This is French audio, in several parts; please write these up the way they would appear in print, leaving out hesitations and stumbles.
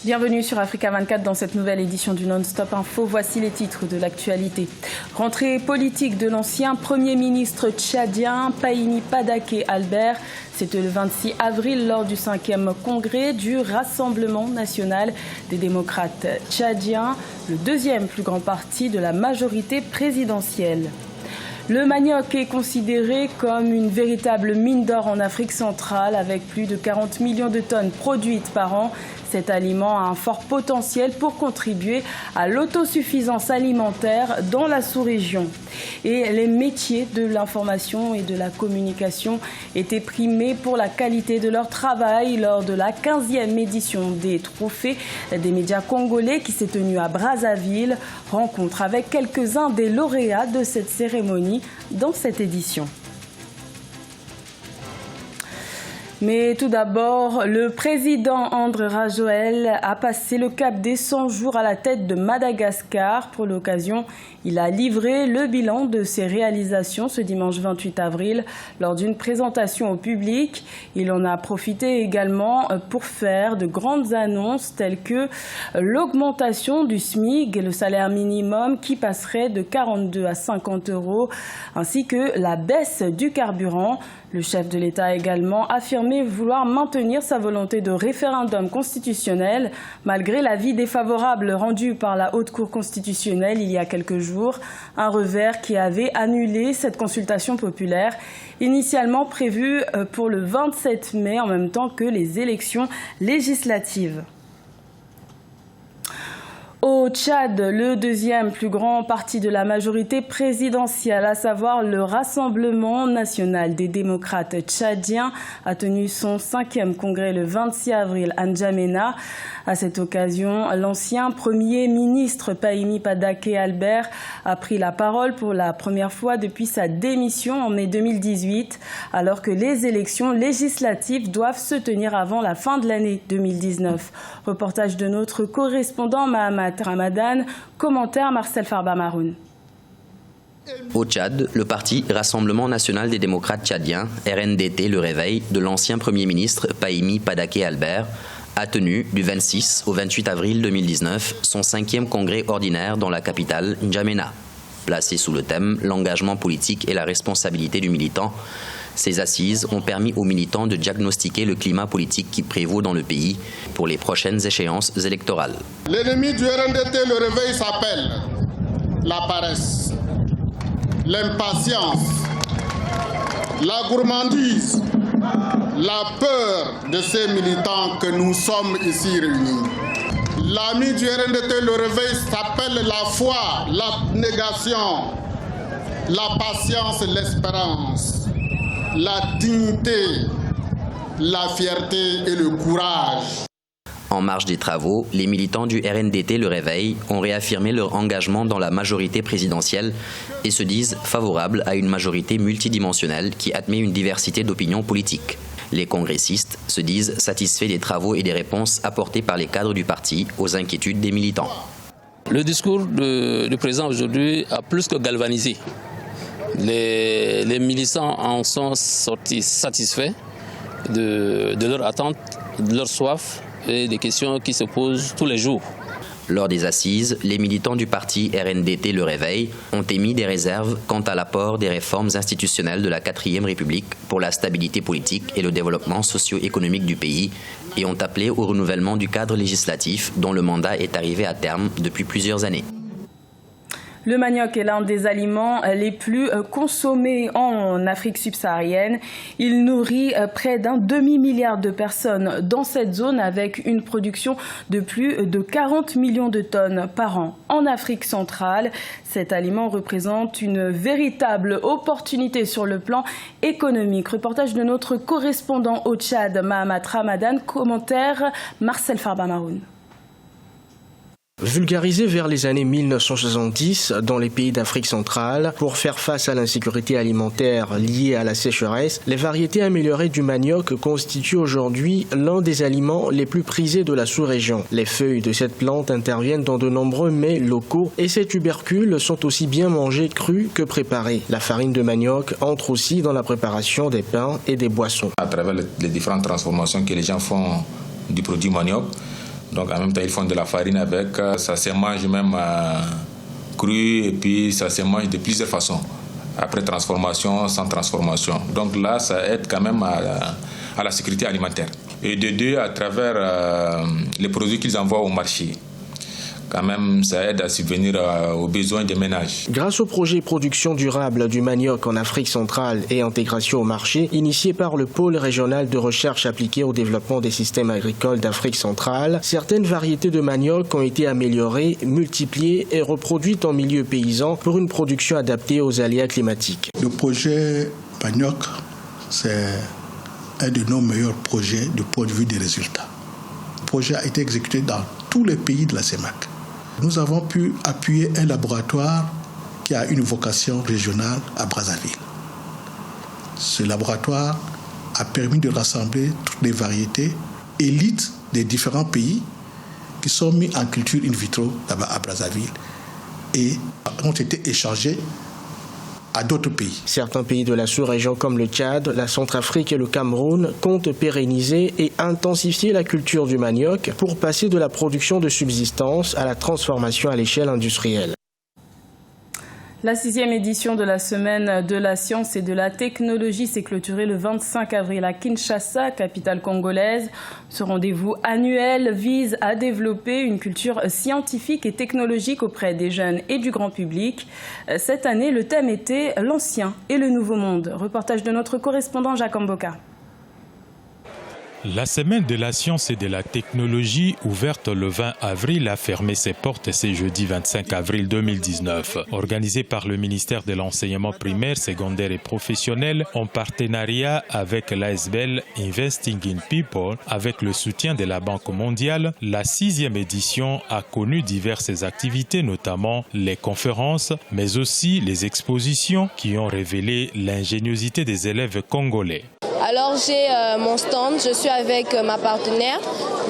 Bienvenue sur Africa 24 dans cette nouvelle édition du Non-Stop Info. Voici les titres de l'actualité. Rentrée politique de l'ancien Premier ministre tchadien Pahimi Padaké Albert. C'était le 26 avril lors du 5e congrès du Rassemblement national des démocrates tchadiens, le deuxième plus grand parti de la majorité présidentielle. Le manioc est considéré comme une véritable mine d'or en Afrique centrale avec plus de 40 millions de tonnes produites par an. Cet aliment a un fort potentiel pour contribuer à l'autosuffisance alimentaire dans la sous-région. Et les métiers de l'information et de la communication étaient primés pour la qualité de leur travail lors de la 15e édition des trophées des médias congolais qui s'est tenue à Brazzaville. Rencontre avec quelques-uns des lauréats de cette cérémonie dans cette édition. Mais tout d'abord, le président André Rajoelina a passé le cap des 100 jours à la tête de Madagascar. Pour l'occasion, il a livré le bilan de ses réalisations ce dimanche 28 avril lors d'une présentation au public. Il en a profité également pour faire de grandes annonces telles que l'augmentation du SMIC, le salaire minimum qui passerait de 42 à 50 €, ainsi que la baisse du carburant. Le chef de l'État a également affirmé vouloir maintenir sa volonté de référendum constitutionnel malgré l'avis défavorable rendu par la Haute Cour constitutionnelle il y a quelques jours, un revers qui avait annulé cette consultation populaire initialement prévue pour le 27 mai en même temps que les élections législatives. Au Tchad, le deuxième plus grand parti de la majorité présidentielle, à savoir le Rassemblement national des démocrates tchadiens, a tenu son 5e congrès le 26 avril à N'Djamena. À cette occasion, l'ancien Premier ministre Pahimi Padaké Albert a pris la parole pour la première fois depuis sa démission en mai 2018, alors que les élections législatives doivent se tenir avant la fin de l'année 2019. Reportage de notre correspondant Mahamat Ramadan, commentaire Marcel Farba-Maroun. Au Tchad, le parti Rassemblement national des démocrates tchadiens, RNDT, le réveil de l'ancien Premier ministre Pahimi Padaké Albert, a tenu du 26 au 28 avril 2019 son 5e congrès ordinaire dans la capitale N'Djamena. Placé sous le thème « L'engagement politique et la responsabilité du militant », ces assises ont permis aux militants de diagnostiquer le climat politique qui prévaut dans le pays pour les prochaines échéances électorales. L'ennemi du RNDT, le réveil, s'appelle la paresse, l'impatience, la gourmandise, la peur de ces militants que nous sommes ici réunis. L'ami du RNDT, le réveil, s'appelle la foi, l'abnégation, la patience, l'espérance, la dignité, la fierté et le courage. En marge des travaux, les militants du RNDT Le Réveil ont réaffirmé leur engagement dans la majorité présidentielle et se disent favorables à une majorité multidimensionnelle qui admet une diversité d'opinions politiques. Les congressistes se disent satisfaits des travaux et des réponses apportées par les cadres du parti aux inquiétudes des militants. Le discours du président aujourd'hui a plus que galvanisé. Les militants en sont sortis satisfaits de leur attente, de leur soif et des questions qui se posent tous les jours. Lors des assises, les militants du parti RNDT Le Réveil ont émis des réserves quant à l'apport des réformes institutionnelles de la 4e République pour la stabilité politique et le développement socio-économique du pays et ont appelé au renouvellement du cadre législatif dont le mandat est arrivé à terme depuis plusieurs années. Le manioc est l'un des aliments les plus consommés en Afrique subsaharienne. Il nourrit près d'un demi-milliard de personnes dans cette zone avec une production de plus de 40 millions de tonnes par an. En Afrique centrale, cet aliment représente une véritable opportunité sur le plan économique. Reportage de notre correspondant au Tchad, Mahamat Ramadan, commentaire Marcel Farba-Maroun. Vulgarisé vers les années 1970 dans les pays d'Afrique centrale pour faire face à l'insécurité alimentaire liée à la sécheresse, les variétés améliorées du manioc constituent aujourd'hui l'un des aliments les plus prisés de la sous-région. Les feuilles de cette plante interviennent dans de nombreux mets locaux et ces tubercules sont aussi bien mangés crus que préparés. La farine de manioc entre aussi dans la préparation des pains et des boissons. À travers les différentes transformations que les gens font du produit manioc, Donc en même temps, ils font de la farine avec. Ça se mange même cru et puis ça se mange de plusieurs façons. Après transformation, sans transformation. Donc là, ça aide quand même à la sécurité alimentaire. Et de deux, à travers les produits qu'ils envoient au marché. Quand même, ça aide à subvenir aux besoins des ménages. Grâce au projet production durable du manioc en Afrique centrale et intégration au marché, initié par le pôle régional de recherche appliquée au développement des systèmes agricoles d'Afrique centrale, certaines variétés de manioc ont été améliorées, multipliées et reproduites en milieu paysan pour une production adaptée aux aléas climatiques. Le projet manioc, c'est un de nos meilleurs projets du point de vue des résultats. Le projet a été exécuté dans tous les pays de la CEMAC. Nous avons pu appuyer un laboratoire qui a une vocation régionale à Brazzaville. Ce laboratoire a permis de rassembler toutes les variétés élites des différents pays qui sont mis en culture in vitro là-bas à Brazzaville et ont été échangés à d'autres pays. Certains pays de la sous-région comme le Tchad, la Centrafrique et le Cameroun comptent pérenniser et intensifier la culture du manioc pour passer de la production de subsistance à la transformation à l'échelle industrielle. La 6e édition de la Semaine de la Science et de la Technologie s'est clôturée le 25 avril à Kinshasa, capitale congolaise. Ce rendez-vous annuel vise à développer une culture scientifique et technologique auprès des jeunes et du grand public. Cette année, le thème était l'ancien et le nouveau monde. Reportage de notre correspondant Jacques Mboka. La Semaine de la Science et de la Technologie, ouverte le 20 avril, a fermé ses portes ce jeudi 25 avril 2019. Organisée par le ministère de l'Enseignement primaire, secondaire et professionnel, en partenariat avec l'ASBL Investing in People, avec le soutien de la Banque mondiale, la 6e édition a connu diverses activités, notamment les conférences, mais aussi les expositions qui ont révélé l'ingéniosité des élèves congolais. Alors j'ai mon stand, je suis avec ma partenaire,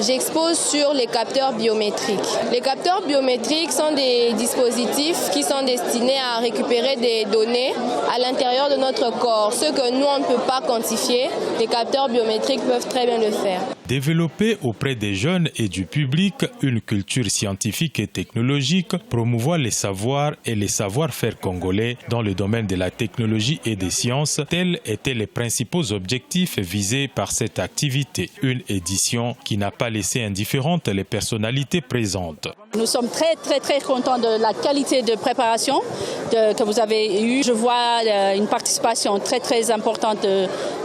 j'expose sur les capteurs biométriques. Les capteurs biométriques sont des dispositifs qui sont destinés à récupérer des données à l'intérieur de notre corps. Ce que nous on ne peut pas quantifier, les capteurs biométriques peuvent très bien le faire. Développer auprès des jeunes et du public une culture scientifique et technologique, promouvoir les savoirs et les savoir-faire congolais dans le domaine de la technologie et des sciences, tels étaient les principaux objectifs visés par cette activité. Une édition qui n'a pas laissé indifférentes les personnalités présentes. Nous sommes très contents de la qualité de préparation que vous avez eue. Je vois une participation très importante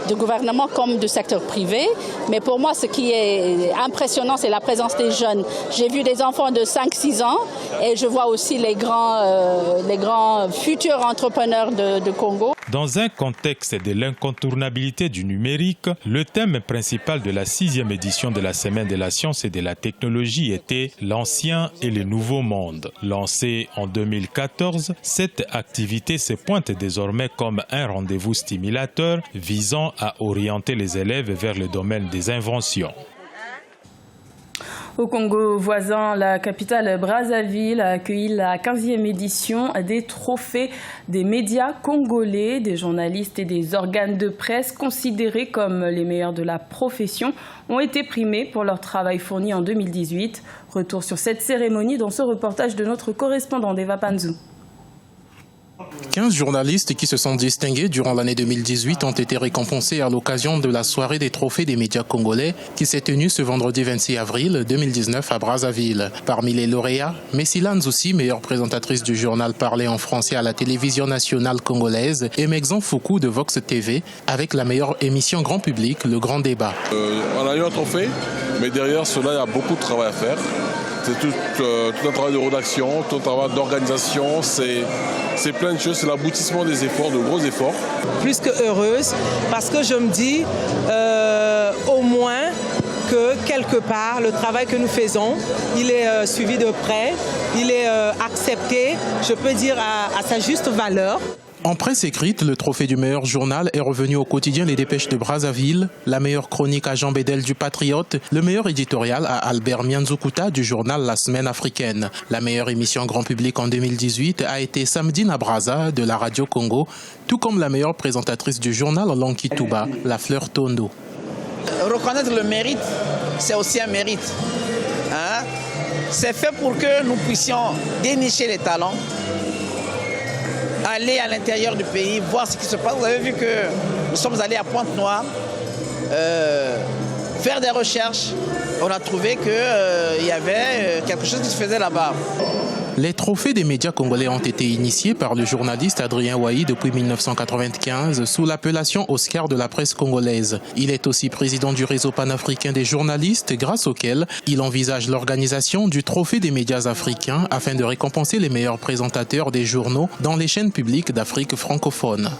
du gouvernement comme du secteur privé. Mais pour moi, ce qui est impressionnant, c'est la présence des jeunes. J'ai vu des enfants de 5-6 ans et je vois aussi les grands futurs entrepreneurs de Congo. Dans un contexte de l'incontournabilité du numérique, le thème principal de la 6e édition de la Semaine de la Science et de la Technologie était l'ancien et le nouveau monde. Lancée en 2014, cette activité se pointe désormais comme un rendez-vous stimulateur visant à orienter les élèves vers le domaine des inventions. Au Congo voisin, la capitale Brazzaville a accueilli la 15e édition des trophées des médias congolais. Des journalistes et des organes de presse considérés comme les meilleurs de la profession ont été primés pour leur travail fourni en 2018. Retour sur cette cérémonie dans ce reportage de notre correspondant Deva Panzou. 15 journalistes qui se sont distingués durant l'année 2018 ont été récompensés à l'occasion de la soirée des trophées des médias congolais qui s'est tenue ce vendredi 26 avril 2019 à Brazzaville. Parmi les lauréats, Messila Nzousi, meilleure présentatrice du journal parlé en français à la télévision nationale congolaise, et Mexan Foukou de Vox TV avec la meilleure émission grand public, Le Grand Débat. On a eu un trophée, mais derrière cela, il y a beaucoup de travail à faire. C'est tout un travail de rédaction, tout un travail d'organisation, c'est plein de choses, c'est l'aboutissement des efforts, de gros efforts. Plus que heureuse, parce que je me dis au moins que quelque part, le travail que nous faisons, il est suivi de près, il est accepté, je peux dire à sa juste valeur. En presse écrite, le trophée du meilleur journal est revenu au quotidien Les Dépêches de Brazzaville, la meilleure chronique à Jean Bédel du Patriote, le meilleur éditorial à Albert Mianzoukuta du journal La Semaine africaine. La meilleure émission grand public en 2018 a été Samedi Brazza de la Radio Congo, tout comme la meilleure présentatrice du journal Lanki Touba, La Fleur Tondo. Reconnaître le mérite, c'est aussi un mérite. C'est fait pour que nous puissions dénicher les talents, aller à l'intérieur du pays, voir ce qui se passe. Vous avez vu que nous sommes allés à Pointe-Noire, faire des recherches. On a trouvé qu'il y avait quelque chose qui se faisait là-bas. Les trophées des médias congolais ont été initiés par le journaliste Adrien Wahi depuis 1995 sous l'appellation Oscar de la presse congolaise. Il est aussi président du réseau panafricain des journalistes grâce auquel il envisage l'organisation du trophée des médias africains afin de récompenser les meilleurs présentateurs des journaux dans les chaînes publiques d'Afrique francophone.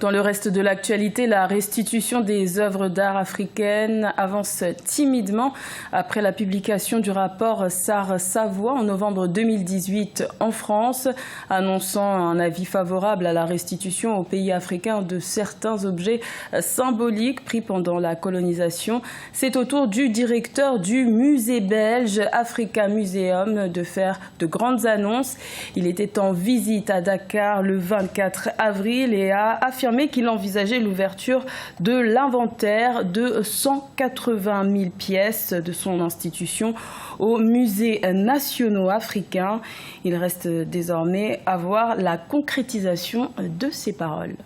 Dans le reste de l'actualité, la restitution des œuvres d'art africaines avance timidement après la publication du rapport Sarr-Savoie en novembre 2018 en France, annonçant un avis favorable à la restitution aux pays africains de certains objets symboliques pris pendant la colonisation. C'est au tour du directeur du musée belge Africa Museum de faire de grandes annonces. Il était en visite à Dakar le 24 avril et a affirmé qu'il envisageait l'ouverture de l'inventaire de 180 000 pièces de son institution aux musées nationaux africains. Il reste désormais à voir la concrétisation de ces paroles.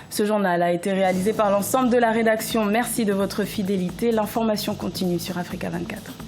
Ce journal a été réalisé par l'ensemble de la rédaction. Merci de votre fidélité. L'information continue sur Africa 24.